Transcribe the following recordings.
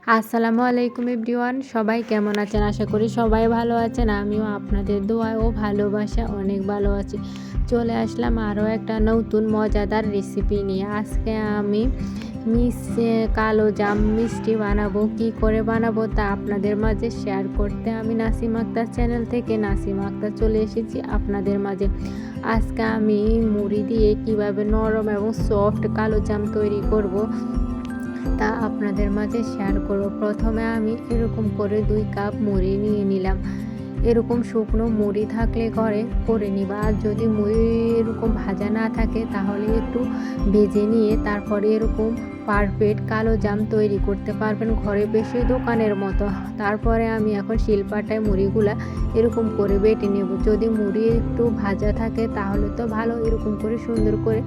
আসসালামু আলাইকুম এভরিওয়ান, সবাই কেমন আছেন? আশা করি সবাই ভালো আছেন। আমিও আপনাদের দোয়া ও ভালোবাসা অনেক ভালো আছি। চলে আসলাম আরও একটা নতুন মজাদার রেসিপি নিয়ে। আজকে আমি কালো জাম মিষ্টি বানাবো। কি করে বানাবো তা আপনাদের মাঝে শেয়ার করতে আমি নাসিমা আক্তার চ্যানেল থেকে নাসিমা আক্তার চলে এসেছি আপনাদের মাঝে। আজকে আমি মুড়ি দিয়ে কিভাবে নরম এবং সফট কালো জাম তৈরি করব তা আপনাদের মাঝে শেয়ার করব। প্রথমে আমি এরকম করে 2 কাপ মুড়ি নিয়ে নিলাম। এরকম শুকনো মুড়ি থাকলে করে নিবা। আর যদি মুড়ি এরকম ভাজা না থাকে তাহলে একটু ভেজে নিয়ে তারপরে এরকম পারফেক্ট কালো জাম তৈরি করতে পারবেন ঘরে বসে দোকানের মতো। তারপরে আমি এখন শিলপাটায় মুড়িগুলা এরকম করে বেটে নেব। যদি মুড়ি একটু ভাজা থাকে তাহলে তো ভালো, এরকম করে সুন্দর করে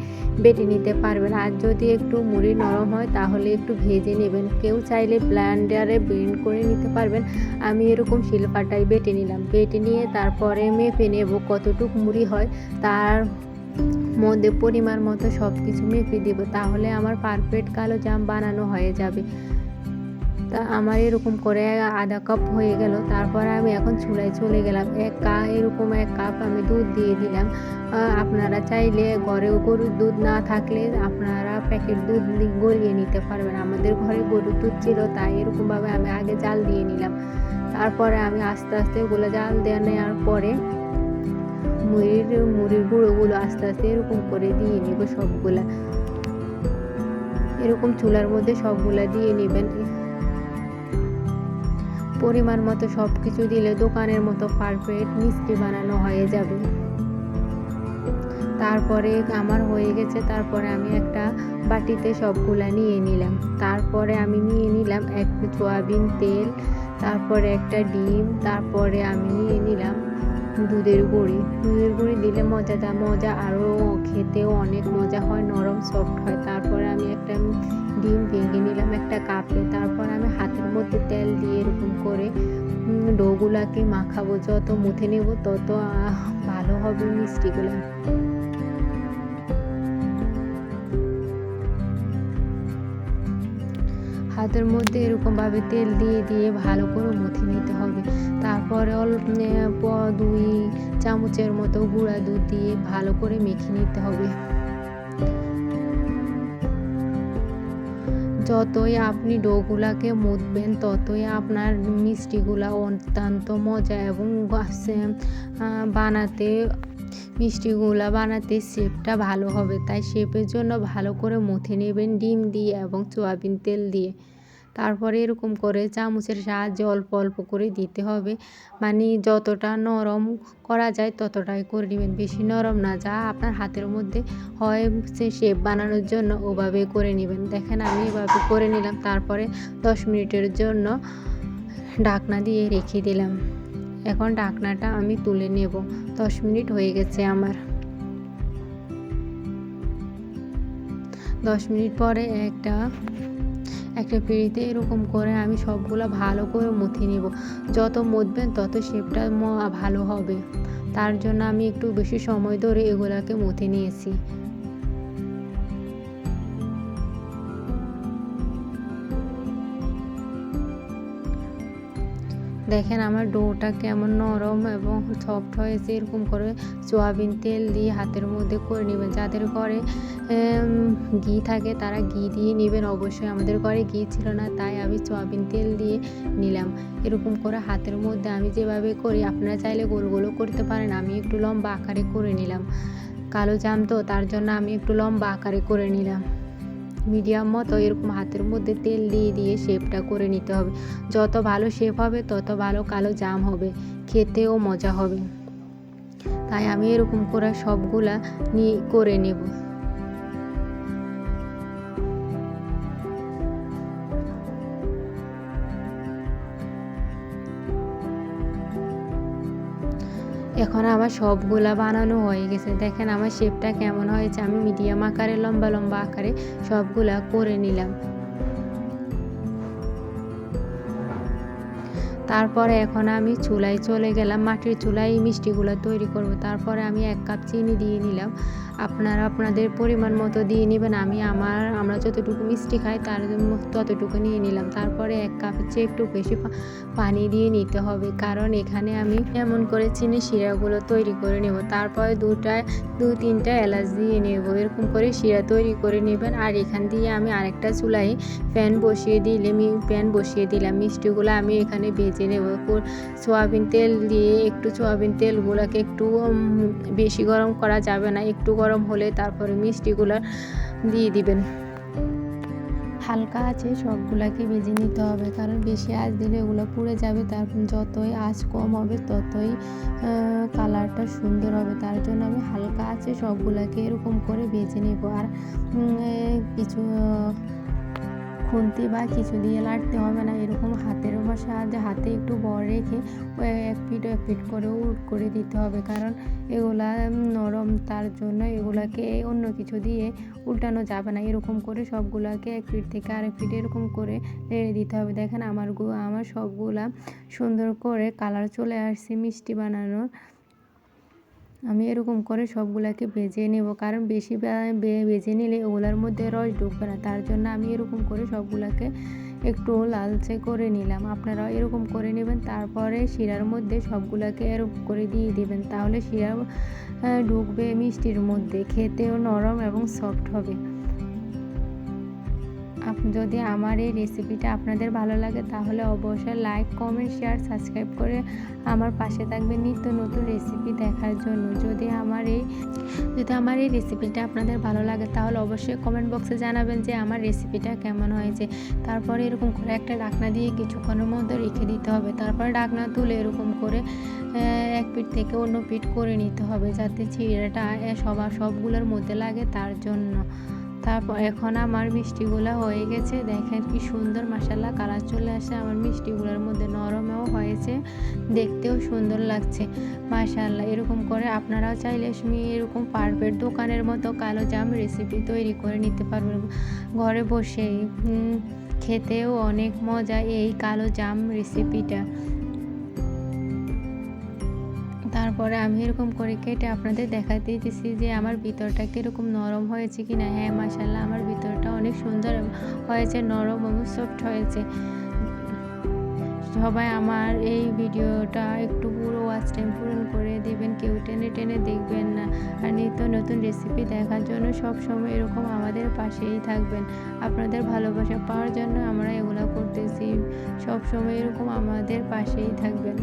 বেটে নিতে পারবেন। আর যদি একটু মুড়ি নরম হয় তাহলে একটু ভেজে নেবেন। কেউ চাইলে ব্লেন্ডারে ব্লেন্ড করে নিতে পারবেন। আমি এরকম শিলপাটায় বেটে নিলাম। বেটে নিয়ে তারপরে মেপে নেব কতটুকু মুড়ি হয়, তার মধ্যে পরিমাণ মতো সব কিছু মেপে দেব, তাহলে আমার পারফেক্ট কালো জাম বানানো হয়ে যাবে। তা আমার এরকম করে আধা কাপ হয়ে গেল। তারপরে আমি এখন চুলায় চলে গেলাম। এরকম 1 কাপ আমি দুধ দিয়ে দিলাম। আপনারা চাইলে ঘরে গরুর দুধ না থাকলে আপনারা প্যাকেট দুধ গলিয়ে নিতে পারবেন। আমাদের ঘরে গরুর দুধ ছিল, তাই এরকমভাবে আমি আগে জাল দিয়ে নিলাম। তারপরে আমি আস্তে আস্তে ওগুলো জাল দিয়ে নেওয়ার পরে মুড়ির গুঁড়োগুলো আস্তে আস্তে এরকম করে দিয়ে নেব সবগুলা। এরকম চুলার মধ্যে সবগুলা দিয়ে নেবেন। পরিমাণ মতো সব কিছু দিলে দোকানের মতো পারফেক্ট মিষ্টি বানানো হয়ে যাবে। তারপরে আমার হয়ে গেছে। তারপরে আমি একটা বাটিতে সবগুলা নিয়ে নিলাম। তারপরে আমি নিয়ে নিলাম একটু সয়াবিন তেল, তারপরে একটা ডিম, তারপরে আমি নিয়ে নিলাম দুধের গুঁড়ি দিলে মজা আরও খেতেও অনেক মজা হয়, নরম সফট হয়। তারপরে আমি একটা ডিম ভেঙে নিলাম একটা কাপে। তারপর আমি হাতের মধ্যে তেল দিয়ে এরকম করে ডোগুলাকে মাখাবো। যত মুথে নেব তত ভালো হবে মিষ্টিগুলো। হাতের মধ্যে এরকমভাবে তেল দিয়ে ভালো করে মুথে নিতে হবে। তারপরে 2 চামচের মতো গুঁড়া দুধ দিয়ে ভালো করে মেখে নিতে হবে। যতই আপনি ডোগুলাকে মুথবেন ততই আপনার মিষ্টিগুলা অত্যন্ত মজা এবং মিষ্টিগুলা বানাতে শেপটা ভালো হবে। তাই শেপের জন্য ভালো করে মুথে নেবেন ডিম দিয়ে এবং সয়াবিন তেল দিয়ে। তারপরে এরকম করে চামচের সাহায্যে অল্প অল্প করে দিতে হবে। মানে যতটা নরম করা যায় ততটাই করে নেবেন, বেশি নরম না, যা আপনার হাতের মধ্যে হয় সে শেপ বানানোর জন্য ওভাবে করে নেবেন। দেখেন আমি এভাবে করে নিলাম। তারপরে 10 মিনিটের জন্য ঢাকনা দিয়ে রেখে দিলাম। এখন ঢাকনাটা আমি তুলে নেব। 10 মিনিট হয়ে গেছে আমার। 10 মিনিট পরে একটা পিঁড়িতে এরকম করে আমি সবগুলো ভালো করে মুথে নেব। যত মুথবেন তত শেপটা ভালো হবে। তার জন্য আমি একটু বেশি সময় ধরে এগুলাকে মুথে নিয়েছি। দেখেন আমার ডোটা কেমন নরম এবং সফট হয়েছে। এরকম করে সয়াবিন তেল দিয়ে হাতের মধ্যে করে নেবেন। যাদের ঘরে ঘি থাকে তারা ঘি দিয়ে নেবেন। অবশ্যই আমাদের ঘরে ঘি ছিল না, তাই আমি সয়াবিন তেল দিয়ে নিলাম। এরকম করে হাতের মধ্যে আমি যেভাবে করি আপনারা চাইলে গোল গোলও করতে পারেন। আমি একটু লম্বা আকারে করে নিলাম। কালো জাম তো, তার জন্য আমি একটু লম্বা আকারে করে নিলাম। মিডিয়াম মতো এরকম হাতের মধ্যে তেল দিয়ে শেপটা করে নিতে হবে। যত ভালো শেপ হবে তত ভালো কালো জাম হবে, খেতেও মজা হবে। তাই আমি এরকম করে সবগুলা করে নেব। এখন আমার সবগুলা বানানো হয়ে গেছে। দেখেন আমার শেপটা কেমন হয়েছে। আমি মিডিয়াম আকারে লম্বা লম্বা আকারে সবগুলা করে নিলাম। তারপরে এখন আমি চুলায় চলে গেলাম। মাটির চুলায় এই মিষ্টিগুলো তৈরি করব। তারপরে আমি 1 কাপ চিনি দিয়ে নিলাম। আপনারা আপনাদের পরিমাণ মতো দিয়ে নেবেন। আমরা যতটুকু মিষ্টি খাই তার ততটুকু নিয়ে নিলাম। তারপরে 1 কাপের চেয়ে একটু বেশি পানি দিয়ে নিতে হবে, কারণ এখানে আমি এমন করে চিনি শিরাগুলো তৈরি করে নেব। তারপরে 2-3টা এলাচ দিয়ে নেব। এরকম করে শিরা তৈরি করে নেবেন। আর এখান দিয়ে আমি আরেকটা চুলায় প্যান বসিয়ে দিলাম। মিষ্টিগুলো আমি এখানে ভেজে নেব। সয়াবিন তেল দিয়ে সয়াবিন তেলগুলোকে একটু বেশি গরম করা যাবে না, একটু গরম হলে তারপরে মিষ্টিগুলো দিয়ে দিবেন। হালকা আঁচে সবগুলাকে ভেজে নিতে হবে, কারণ বেশি আঁচ দিলে এগুলো পুড়ে যাবে। তারপর যতই আঁচ কম হবে ততই কালারটা সুন্দর হবে। তার জন্য আমি হালকা আঁচে সবগুলাকে এরকম করে ভেজে নেব। আর কিছু খুন্তি বা কিছু দিয়ে লাড়তে হবে না, এরকম হাতের সাহায্যে হাতে একটু বড় রেখে এক পিঠ করে উল্ট করে দিতে হবে, কারণ এগুলা নরম। তার জন্য এগুলাকে অন্য কিছু দিয়ে উল্টানো যাবে না। এরকম করে সবগুলাকে এক পিঠ থেকে আরেক পিঠ এরকম করে নেড়ে দিতে হবে। দেখেন আমার সবগুলা সুন্দর করে কালার চলে আসছে মিষ্টি বানানোর। আমি এরকম করে সবগুলাকে ভেজে নেব, কারণ বেশি ভেজে নিলে ওগুলার মধ্যে রস ঢুকবে না। তার জন্য আমি এরকম করে সবগুলাকে একটু লালচে করে নিলাম। আপনারাও এরকম করে নেবেন। তারপরে শিরার মধ্যে সবগুলাকে এরকম করে দিয়ে দেবেন, তাহলে শিরা ঢুকবে মিষ্টির মধ্যে, খেতেও নরম এবং সফট হবে। যদি আমার এই রেসিপিটা আপনাদের ভালো লাগে তাহলে অবশ্যই লাইক, কমেন্ট, শেয়ার, সাবস্ক্রাইব করে আমার পাশে থাকবেন নিত্য নতুন রেসিপি দেখার জন্য। যদি আমার এই রেসিপিটা আপনাদের ভালো লাগে তাহলে অবশ্যই কমেন্ট বক্সে জানাবেন যে আমার রেসিপিটা কেমন হয়েছে। তারপরে এরকম করে একটা ঢাকনা দিয়ে কিছুক্ষণের মধ্যে রেখে দিতে হবে। তারপরে ঢাকনা তুলে এরকম করে এক পিঠ থেকে অন্য পিঠ করে নিতে হবে, যাতে চিড়াটা সবগুলোর মধ্যে লাগে, তার জন্য। তারপর এখন আমার মিষ্টিগুলো হয়ে গেছে। দেখেন কি সুন্দর মাশাআল্লাহ কালার চলে আসে। আমার মিষ্টিগুলোর মধ্যে নরমও হয়েছে, দেখতেও সুন্দর লাগছে মাশাআল্লাহ। এরকম করে আপনারাও চাইলে এরকম পারফেক্ট দোকানের মতো কালো জাম রেসিপি তৈরি করে নিতে পারবেন ঘরে বসেই। খেতেও অনেক মজা এই কালো জাম রেসিপিটা। তারপরে আমি এরকম করে কেটে আপনাদের দেখাতে দিতেছি যে আমার ভিতরটা কীরকম নরম হয়েছে কিনা। হ্যাঁ মাশাআল্লাহ আমার ভিতরটা অনেক সুন্দর হয়েছে, নরম এবং সফট হয়েছে। সবাই আমার এই ভিডিওটা একটু পুরো ওয়াচ টাইম পূরণ করে দেবেন, কেউ টেনে দেখবেন না। আর নিত্য নতুন রেসিপি দেখার জন্য সবসময় এরকম আমাদের পাশেই থাকবেন। আপনাদের ভালোবাসা পাওয়ার জন্য আমরা এগুলো করতেছি। সবসময় এরকম আমাদের পাশেই থাকবেন।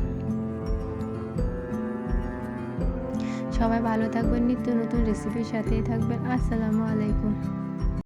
সবাই ভালো থাকবেন, নিত্য নতুন রেসিপির সাথেই থাকবেন। আসসালামু আলাইকুম।